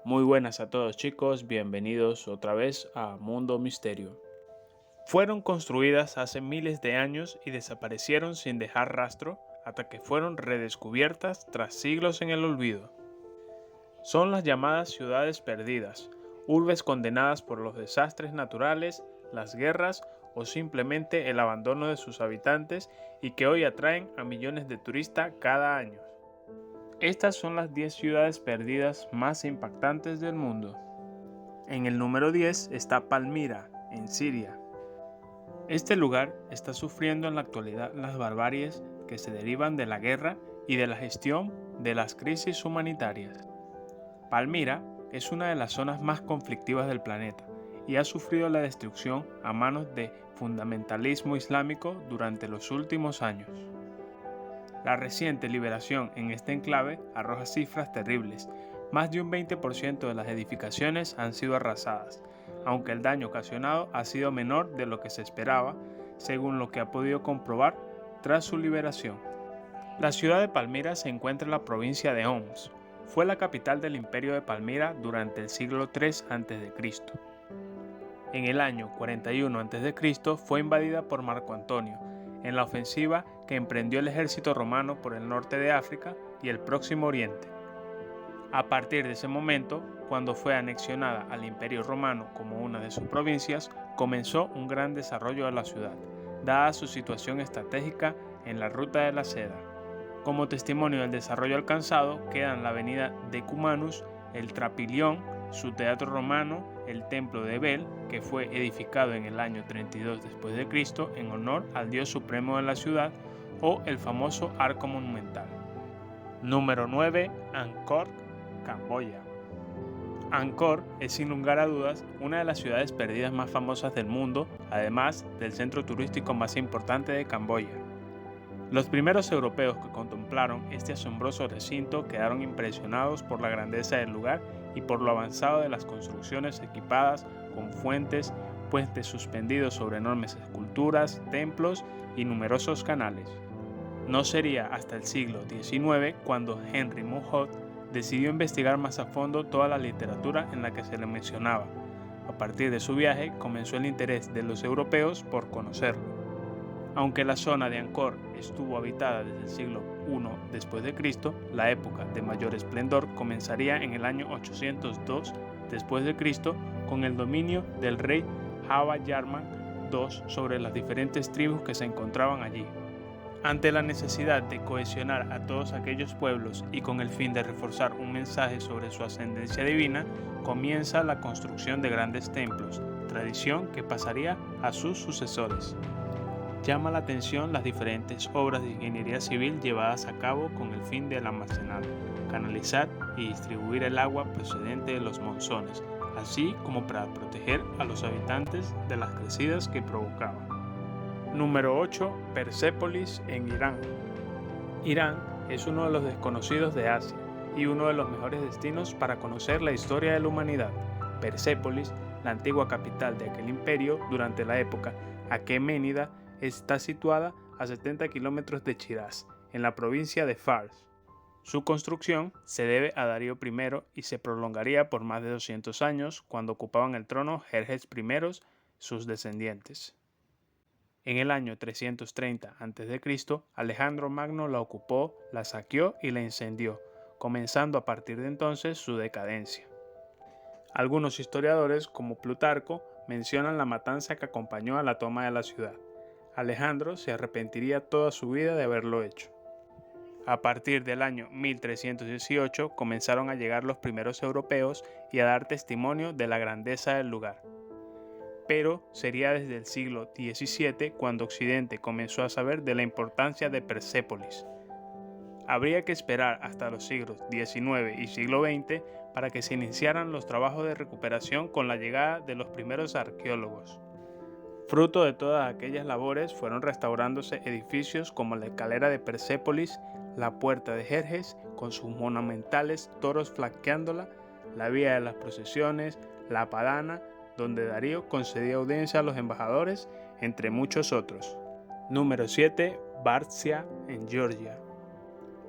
Muy buenas a todos chicos, bienvenidos otra vez a Mundo Misterio. Fueron construidas hace miles de años y desaparecieron sin dejar rastro hasta que fueron redescubiertas tras siglos en el olvido. Son las llamadas ciudades perdidas, urbes condenadas por los desastres naturales, las guerras o simplemente el abandono de sus habitantes y que hoy atraen a millones de turistas cada año. Estas son las 10 ciudades perdidas más impactantes del mundo. En el número 10 está Palmira, en Siria. Este lugar está sufriendo en la actualidad las barbaries que se derivan de la guerra y de la gestión de las crisis humanitarias. Palmira es una de las zonas más conflictivas del planeta y ha sufrido la destrucción a manos de fundamentalismo islámico durante los últimos años. La reciente liberación en este enclave arroja cifras terribles. Más de un 20% de las edificaciones han sido arrasadas, aunque el daño ocasionado ha sido menor de lo que se esperaba, según lo que ha podido comprobar tras su liberación. La ciudad de Palmira se encuentra en la provincia de Homs. Fue la capital del imperio de Palmira durante el siglo III a.C. En el año 41 a.C. fue invadida por Marco Antonio, en la ofensiva que emprendió el ejército romano por el norte de África y el Próximo Oriente. A partir de ese momento, cuando fue anexionada al Imperio Romano como una de sus provincias, comenzó un gran desarrollo de la ciudad, dada su situación estratégica en la Ruta de la Seda. Como testimonio del desarrollo alcanzado quedan la avenida Decumanus, el Trapilión, su teatro romano, el templo de Bel, que fue edificado en el año 32 después de Cristo en honor al dios supremo de la ciudad, o el famoso arco monumental. Número 9. Angkor, Camboya. Angkor es sin lugar a dudas una de las ciudades perdidas más famosas del mundo, además del centro turístico más importante de Camboya. Los primeros europeos que contemplaron este asombroso recinto quedaron impresionados por la grandeza del lugar y por lo avanzado de las construcciones equipadas con fuentes, puentes suspendidos sobre enormes esculturas, templos y numerosos canales. No sería hasta el siglo XIX cuando Henry Mohot decidió investigar más a fondo toda la literatura en la que se le mencionaba. A partir de su viaje comenzó el interés de los europeos por conocerlo. Aunque la zona de Angkor estuvo habitada desde el siglo I después de Cristo, la época de mayor esplendor comenzaría en el año 802 después de Cristo con el dominio del rey Java Yarman II sobre las diferentes tribus que se encontraban allí. Ante la necesidad de cohesionar a todos aquellos pueblos y con el fin de reforzar un mensaje sobre su ascendencia divina, comienza la construcción de grandes templos, tradición que pasaría a sus sucesores. Llama la atención las diferentes obras de ingeniería civil llevadas a cabo con el fin de almacenar, canalizar y distribuir el agua procedente de los monzones, así como para proteger a los habitantes de las crecidas que provocaban. Número 8. Persépolis en Irán. Irán es uno de los desconocidos de Asia y uno de los mejores destinos para conocer la historia de la humanidad. Persépolis, la antigua capital de aquel imperio durante la época aqueménida, está situada a 70 kilómetros de Shiraz, en la provincia de Fars. Su construcción se debe a Darío I y se prolongaría por más de 200 años cuando ocupaban el trono Jerjes I, sus descendientes. En el año 330 a.C., Alejandro Magno la ocupó, la saqueó y la incendió, comenzando a partir de entonces su decadencia. Algunos historiadores, como Plutarco, mencionan la matanza que acompañó a la toma de la ciudad. Alejandro se arrepentiría toda su vida de haberlo hecho. A partir del año 1318 comenzaron a llegar los primeros europeos y a dar testimonio de la grandeza del lugar. Pero sería desde el siglo XVII cuando Occidente comenzó a saber de la importancia de Persépolis. Habría que esperar hasta los siglos XIX y siglo XX para que se iniciaran los trabajos de recuperación con la llegada de los primeros arqueólogos. Fruto de todas aquellas labores fueron restaurándose edificios como la escalera de Persépolis, la puerta de Jerjes con sus monumentales toros flanqueándola, la vía de las procesiones, la Padana, donde Darío concedía audiencia a los embajadores, entre muchos otros. Número 7. Bartsia, en Georgia.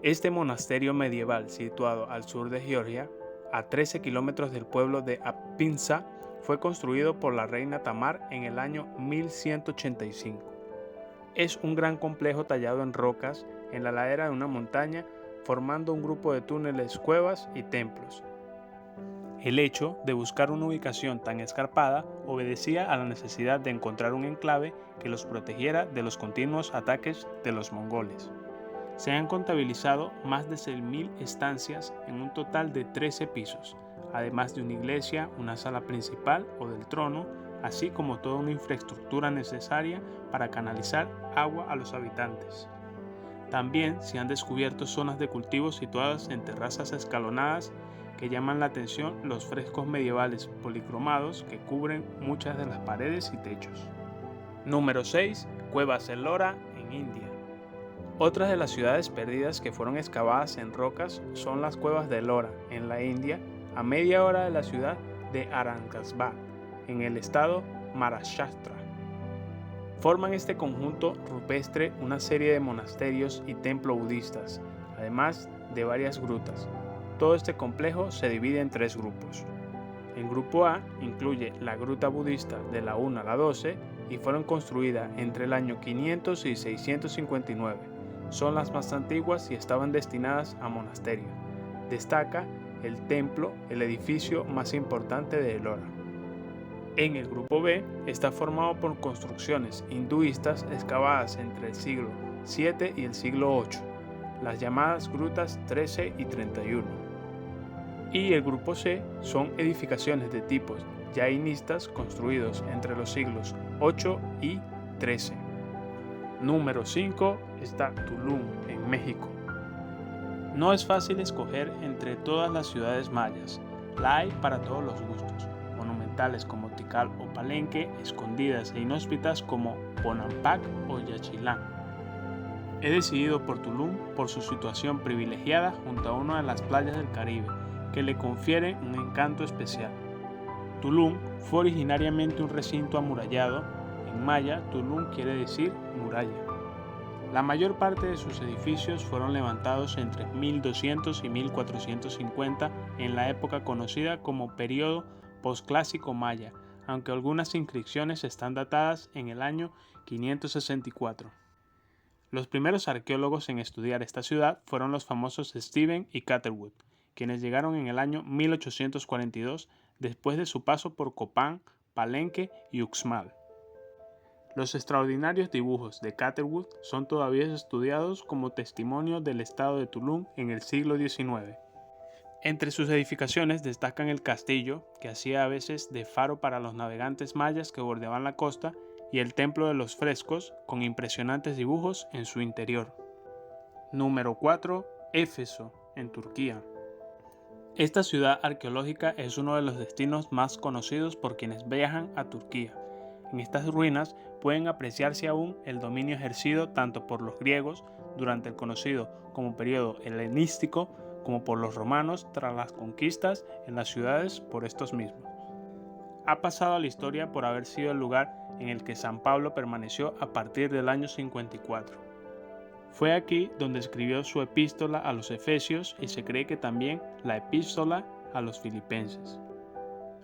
Este monasterio medieval situado al sur de Georgia a 13 kilómetros del pueblo de Apinza, fue construido por la reina Tamar en el año 1185. Es un gran complejo tallado en rocas en la ladera de una montaña, formando un grupo de túneles, cuevas y templos. El hecho de buscar una ubicación tan escarpada obedecía a la necesidad de encontrar un enclave que los protegiera de los continuos ataques de los mongoles. Se han contabilizado más de 6.000 estancias en un total de 13 pisos, además de una iglesia, una sala principal o del trono, así como toda una infraestructura necesaria para canalizar agua a los habitantes. También se han descubierto zonas de cultivo situadas en terrazas escalonadas que llaman la atención los frescos medievales policromados que cubren muchas de las paredes y techos. Número 6. Cuevas Ellora en India. Otras de las ciudades perdidas que fueron excavadas en rocas son las cuevas de Ellora en la India, a media hora de la ciudad de Aurangabad, en el estado Maharashtra. Forman este conjunto rupestre una serie de monasterios y templos budistas, además de varias grutas. Todo este complejo se divide en 3 grupos. El grupo A incluye la gruta budista de la 1 a la 12 y fueron construidas entre el año 500 y 659. Son las más antiguas y estaban destinadas a monasterios. Destaca el templo, el edificio más importante de Ellora. En el grupo B está formado por construcciones hinduistas excavadas entre el siglo VII y el siglo VIII, las llamadas grutas 13 y 31. Y el grupo C son edificaciones de tipos jainistas construidos entre los siglos 8 y 13. Número 5 está Tulum, en México. No es fácil escoger entre todas las ciudades mayas. La hay para todos los gustos, monumentales como Tikal o Palenque, escondidas e inhóspitas como Bonampak o Yaxchilán. He decidido por Tulum por su situación privilegiada junto a una de las playas del Caribe, que le confiere un encanto especial. Tulum fue originariamente un recinto amurallado. En maya, Tulum quiere decir muralla. La mayor parte de sus edificios fueron levantados entre 1200 y 1450 en la época conocida como período posclásico maya, aunque algunas inscripciones están datadas en el año 564. Los primeros arqueólogos en estudiar esta ciudad fueron los famosos Stephen y Catherwood, quienes llegaron en el año 1842 después de su paso por Copán, Palenque y Uxmal. Los extraordinarios dibujos de Catherwood son todavía estudiados como testimonio del estado de Tulum en el siglo XIX. Entre sus edificaciones destacan el castillo, que hacía a veces de faro para los navegantes mayas que bordeaban la costa, y el templo de los frescos, con impresionantes dibujos en su interior. Número 4. Éfeso, en Turquía. Esta ciudad arqueológica es uno de los destinos más conocidos por quienes viajan a Turquía. En estas ruinas pueden apreciarse aún el dominio ejercido tanto por los griegos durante el conocido como periodo helenístico como por los romanos tras las conquistas en las ciudades por estos mismos. Ha pasado a la historia por haber sido el lugar en el que San Pablo permaneció a partir del año 54. Fue aquí donde escribió su epístola a los Efesios y se cree que también la epístola a los Filipenses.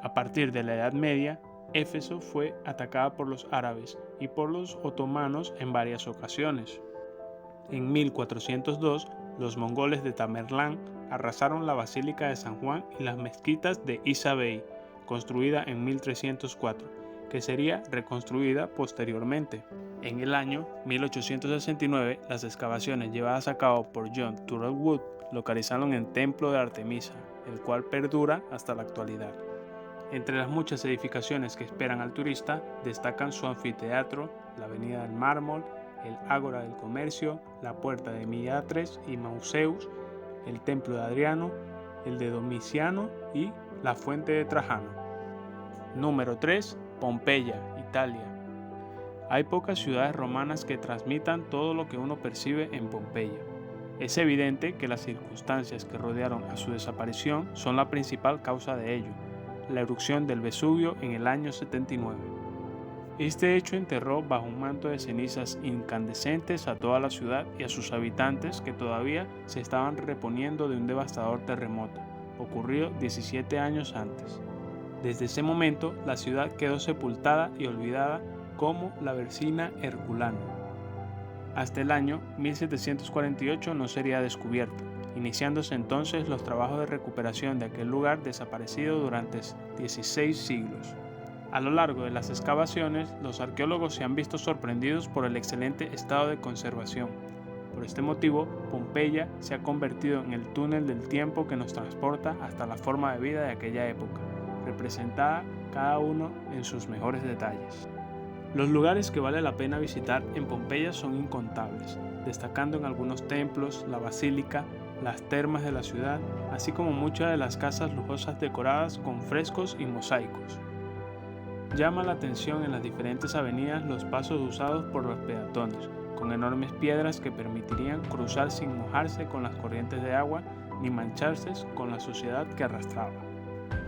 A partir de la Edad Media, Éfeso fue atacada por los árabes y por los otomanos en varias ocasiones. En 1402, los mongoles de Tamerlán arrasaron la Basílica de San Juan y las mezquitas de Isa Bey, construida en 1304, que sería reconstruida posteriormente. En el año 1869, las excavaciones llevadas a cabo por John Turell Wood localizaron el templo de Artemisa, el cual perdura hasta la actualidad. Entre las muchas edificaciones que esperan al turista, destacan su anfiteatro, la Avenida del Mármol, el Ágora del Comercio, la Puerta de Millatres y Mauseus, el Templo de Adriano, el de Domiciano y la Fuente de Trajano. Número 3. Pompeya, Italia. Hay pocas ciudades romanas que transmitan todo lo que uno percibe en Pompeya. Es evidente que las circunstancias que rodearon a su desaparición son la principal causa de ello, la erupción del Vesubio en el año 79. Este hecho enterró bajo un manto de cenizas incandescentes a toda la ciudad y a sus habitantes que todavía se estaban reponiendo de un devastador terremoto, ocurrido 17 años antes. Desde ese momento, la ciudad quedó sepultada y olvidada como la Versina Herculana. Hasta el año 1748 no sería descubierta, iniciándose entonces los trabajos de recuperación de aquel lugar desaparecido durante 16 siglos. A lo largo de las excavaciones, los arqueólogos se han visto sorprendidos por el excelente estado de conservación. Por este motivo, Pompeya se ha convertido en el túnel del tiempo que nos transporta hasta la forma de vida de aquella época, representada cada uno en sus mejores detalles. Los lugares que vale la pena visitar en Pompeya son incontables, destacando en algunos templos, la basílica, las termas de la ciudad, así como muchas de las casas lujosas decoradas con frescos y mosaicos. Llama la atención en las diferentes avenidas los pasos usados por los peatones, con enormes piedras que permitirían cruzar sin mojarse con las corrientes de agua ni mancharse con la suciedad que arrastraba.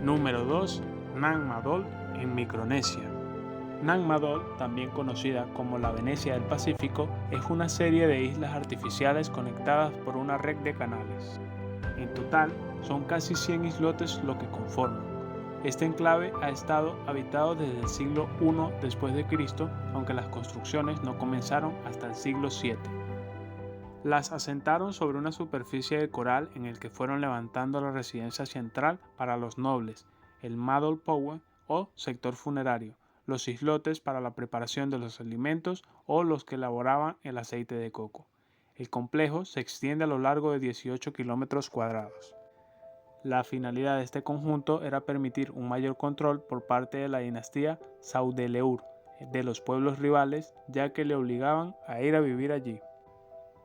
Número 2. Nan Madol en Micronesia. Nan Madol, también conocida como la Venecia del Pacífico, es una serie de islas artificiales conectadas por una red de canales. En total, son casi 100 islotes lo que conforman. Este enclave ha estado habitado desde el siglo I después de Cristo, aunque las construcciones no comenzaron hasta el siglo VII. Las asentaron sobre una superficie de coral en el que fueron levantando la residencia central para los nobles, el Madol Power o sector funerario, los islotes para la preparación de los alimentos o los que elaboraban el aceite de coco. El complejo se extiende a lo largo de 18 kilómetros cuadrados. La finalidad de este conjunto era permitir un mayor control por parte de la dinastía Saudeleur de los pueblos rivales, ya que le obligaban a ir a vivir allí.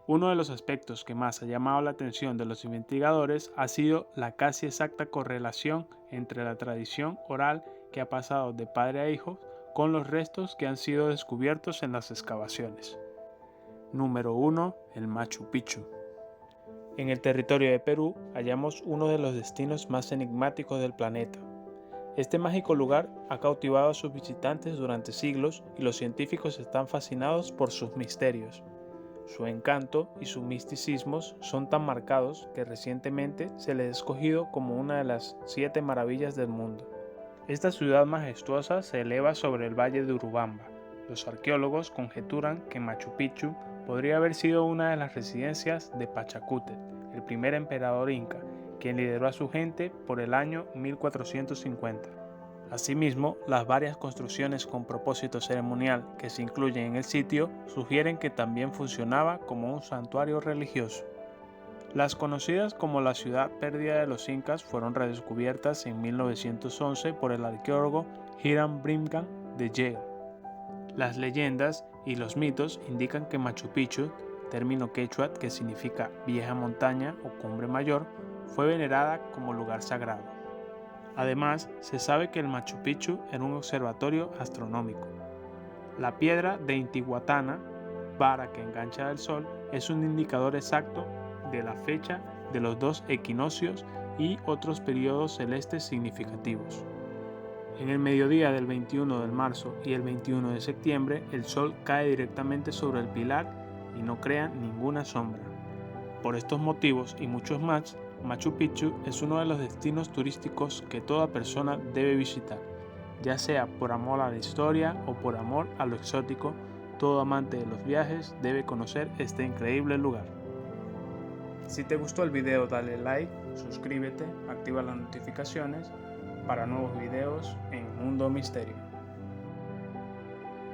Uno de los aspectos que más ha llamado la atención de los investigadores ha sido la casi exacta correlación entre la tradición oral que ha pasado de padre a hijo con los restos que han sido descubiertos en las excavaciones. Número 1. El Machu Picchu. En el territorio de Perú hallamos uno de los destinos más enigmáticos del planeta. Este mágico lugar ha cautivado a sus visitantes durante siglos y los científicos están fascinados por sus misterios. Su encanto y su misticismo son tan marcados que recientemente se les ha escogido como una de las 7 maravillas del mundo. Esta ciudad majestuosa se eleva sobre el valle de Urubamba. Los arqueólogos conjeturan que Machu Picchu podría haber sido una de las residencias de Pachacútec, el primer emperador inca, quien lideró a su gente por el año 1450. Asimismo, las varias construcciones con propósito ceremonial que se incluyen en el sitio sugieren que también funcionaba como un santuario religioso. Las conocidas como la ciudad perdida de los incas fueron redescubiertas en 1911 por el arqueólogo Hiram Brigham de Yale. Las leyendas y los mitos indican que Machu Picchu, término quechua que significa vieja montaña o cumbre mayor, fue venerada como lugar sagrado. Además, se sabe que el Machu Picchu era un observatorio astronómico. La piedra de Intihuatana, vara que engancha el sol, es un indicador exacto de la fecha de los 2 equinoccios y otros periodos celestes significativos. En el mediodía del 21 de marzo y el 21 de septiembre, el sol cae directamente sobre el pilar y no crea ninguna sombra. Por estos motivos y muchos más, Machu Picchu es uno de los destinos turísticos que toda persona debe visitar, ya sea por amor a la historia o por amor a lo exótico. Todo amante de los viajes debe conocer este increíble lugar. Si te gustó el video, dale like, suscríbete, activa las notificaciones para nuevos videos en Mundo Misterio.